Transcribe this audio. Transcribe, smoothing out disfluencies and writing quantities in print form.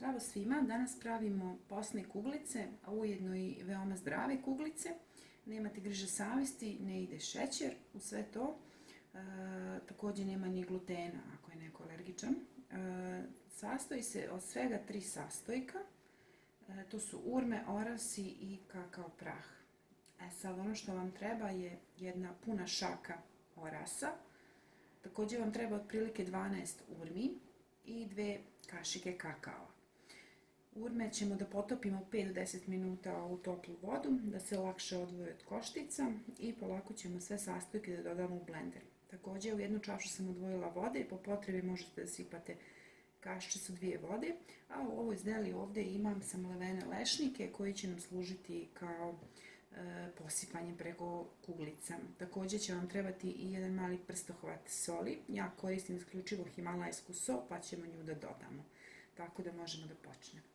Zdravo svima, danas pravimo postne kuglice, a ujedno i veoma zdrave kuglice. Nemate griže savjesti, ne ide šećer u sve to. Također nema ni glutena ako je neko alergičan. Sastoji se od svega 3 sastojka. To su urme, orasi i kakao prah. Sad ono što vam treba je jedna puna šaka orasa. Također vam treba otprilike 12 urmi i 2 kašike kakao. Urme ćemo da potopimo 5 do 10 minuta u toplu vodu, da se lakše odvoje od koštica i polako ćemo sve sastojke da dodamo u blender. Također u jednu čašu sam odvojila vode i po potrebi možete da sipate kaščicu 2 vode, a u ovoj izdeliji ovdje imam samlevene lešnike koji će nam služiti kao posipanje preko kuglica. Također će vam trebati i jedan mali prstohvat soli. Ja koristim isključivo himalajsku so, pa ćemo nju da dodamo. Tako da možemo da počnemo.